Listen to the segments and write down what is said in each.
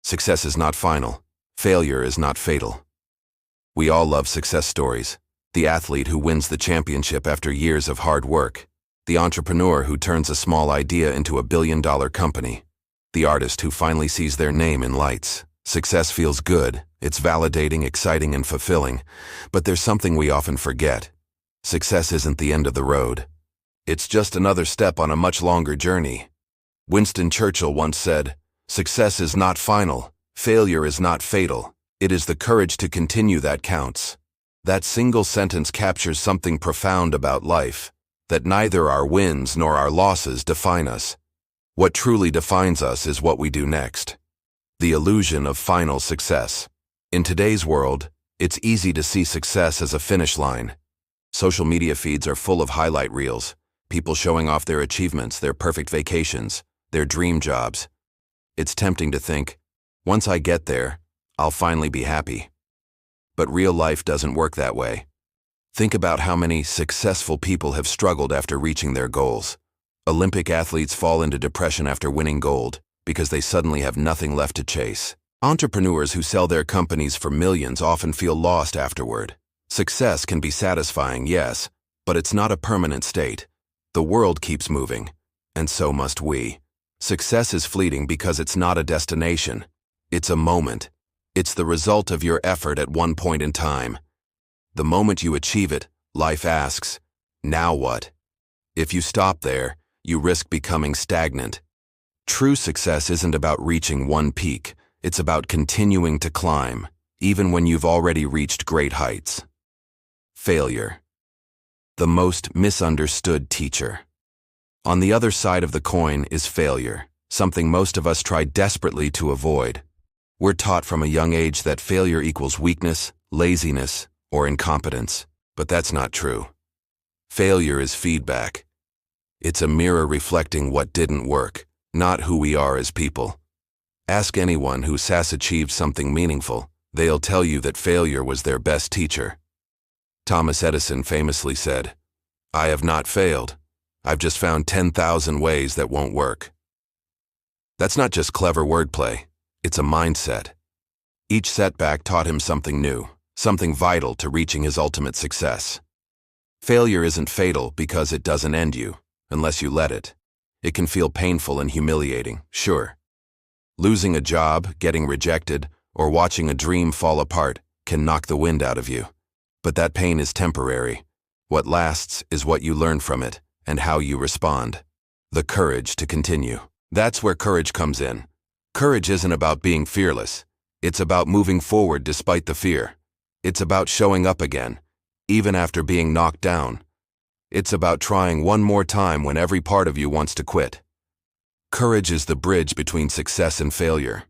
Success is not final. Failure is not fatal. We all love success stories. The athlete who wins the championship after years of hard work. The entrepreneur who turns a small idea into a billion-dollar company. The artist who finally sees their name in lights. Success feels good. It's validating, exciting, and fulfilling. But there's something we often forget. Success isn't the end of the road. It's just another step on a much longer journey. Winston Churchill once said, "Success is not final. Failure is not fatal. It is the courage to continue that counts." That single sentence captures something profound about life, that neither our wins nor our losses define us. What truly defines us is what we do next. The illusion of final success. In today's world, it's easy to see success as a finish line. Social media feeds are full of highlight reels, people showing off their achievements, their perfect vacations, their dream jobs. It's tempting to think, once I get there, I'll finally be happy. But real life doesn't work that way. Think about how many successful people have struggled after reaching their goals. Olympic athletes fall into depression after winning gold because they suddenly have nothing left to chase. Entrepreneurs who sell their companies for millions often feel lost afterward. Success can be satisfying, yes, but it's not a permanent state. The world keeps moving, and so must we. Success is fleeting because it's not a destination. It's a moment. It's the result of your effort at one point in time. The moment you achieve it, life asks, now what? If you stop there, you risk becoming stagnant. True success isn't about reaching one peak. It's about continuing to climb, even when you've already reached great heights. Failure. The most misunderstood teacher. On the other side of the coin is failure, something most of us try desperately to avoid. We're taught from a young age that failure equals weakness, laziness, or incompetence, but that's not true. Failure is feedback. It's a mirror reflecting what didn't work, not who we are as people. Ask anyone who has achieved something meaningful. They'll tell you that failure was their best teacher. Thomas Edison famously said, "I have not failed. I've just found 10,000 ways that won't work." That's not just clever wordplay. It's a mindset. Each setback taught him something new, something vital to reaching his ultimate success. Failure isn't fatal because it doesn't end you, unless you let it. It can feel painful and humiliating, sure. Losing a job, getting rejected, or watching a dream fall apart can knock the wind out of you. But that pain is temporary. What lasts is what you learn from it and how you respond. The courage to continue. That's where courage comes in. Courage isn't about being fearless. It's about moving forward despite the fear. It's about showing up again, even after being knocked down. It's about trying one more time when every part of you wants to quit. Courage is the bridge between success and failure.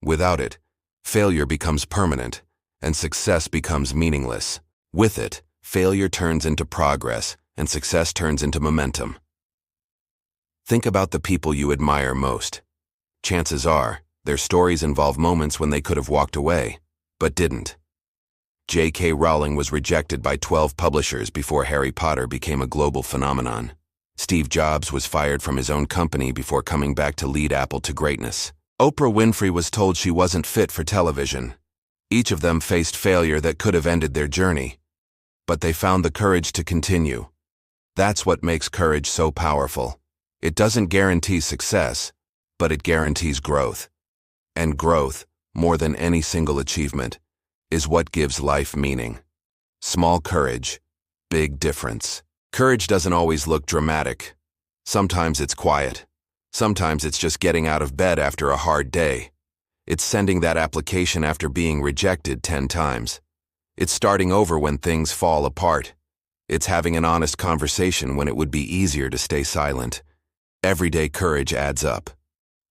Without it, failure becomes permanent, and success becomes meaningless. With it, failure turns into progress, and success turns into momentum. Think about the people you admire most. Chances are, their stories involve moments when they could have walked away, but didn't. J.K. Rowling was rejected by 12 publishers before Harry Potter became a global phenomenon. Steve Jobs was fired from his own company before coming back to lead Apple to greatness. Oprah Winfrey was told she wasn't fit for television. Each of them faced failure that could have ended their journey, but they found the courage to continue. That's what makes courage so powerful. It doesn't guarantee success, but it guarantees growth. And growth, more than any single achievement, is what gives life meaning. Small courage, big difference. Courage doesn't always look dramatic. Sometimes it's quiet. Sometimes it's just getting out of bed after a hard day. It's sending that application after being rejected 10 times. It's starting over when things fall apart. It's having an honest conversation when it would be easier to stay silent. Everyday courage adds up.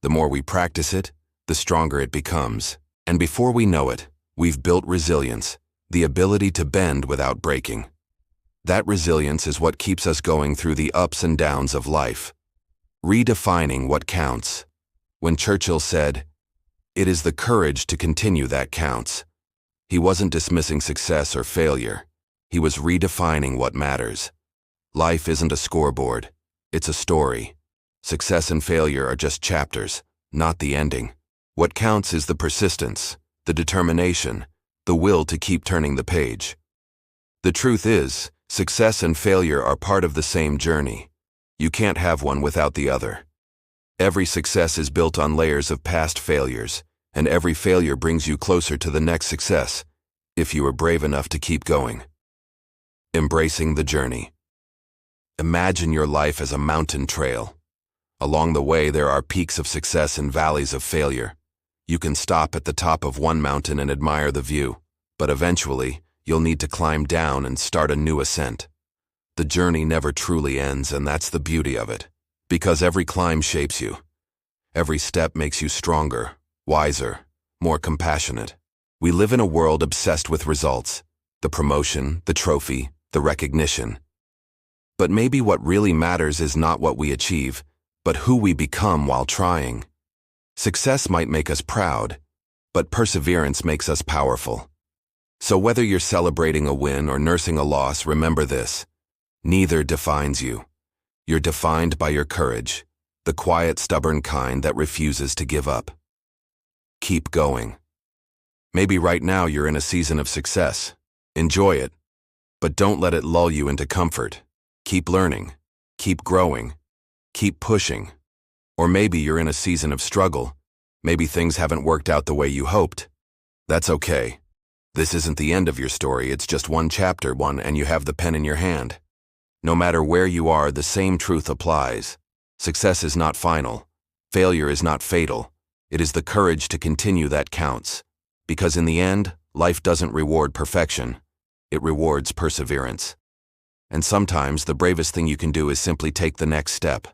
The more we practice it, the stronger it becomes. And before we know it, we've built resilience, the ability to bend without breaking. That resilience is what keeps us going through the ups and downs of life. Redefining what counts. When Churchill said, "It is the courage to continue that counts," he wasn't dismissing success or failure. He was redefining what matters. Life isn't a scoreboard. It's a story. Success and failure are just chapters, not the ending. What counts is the persistence, the determination, the will to keep turning the page. The truth is, success and failure are part of the same journey. You can't have one without the other. Every success is built on layers of past failures, and every failure brings you closer to the next success, if you are brave enough to keep going. Embracing the journey. Imagine your life as a mountain trail. Along the way, there are peaks of success and valleys of failure. You can stop at the top of one mountain and admire the view, but eventually, you'll need to climb down and start a new ascent. The journey never truly ends, and that's the beauty of it, because every climb shapes you. Every step makes you stronger, wiser, more compassionate. We live in a world obsessed with results, the promotion, the trophy, the recognition. But maybe what really matters is not what we achieve, but who we become while trying. Success might make us proud, but perseverance makes us powerful. So whether you're celebrating a win or nursing a loss, remember this: neither defines you. You're defined by your courage, the quiet, stubborn kind that refuses to give up. Keep going. Maybe right now you're in a season of success. Enjoy it, but don't let it lull you into comfort. Keep learning, keep growing, keep pushing. Or maybe you're in a season of struggle. Maybe things haven't worked out the way you hoped. That's okay. This isn't the end of your story, it's just one chapter, and you have the pen in your hand. No matter where you are, the same truth applies. Success is not final. Failure is not fatal. It is the courage to continue that counts. Because in the end, life doesn't reward perfection. It rewards perseverance. And sometimes the bravest thing you can do is simply take the next step.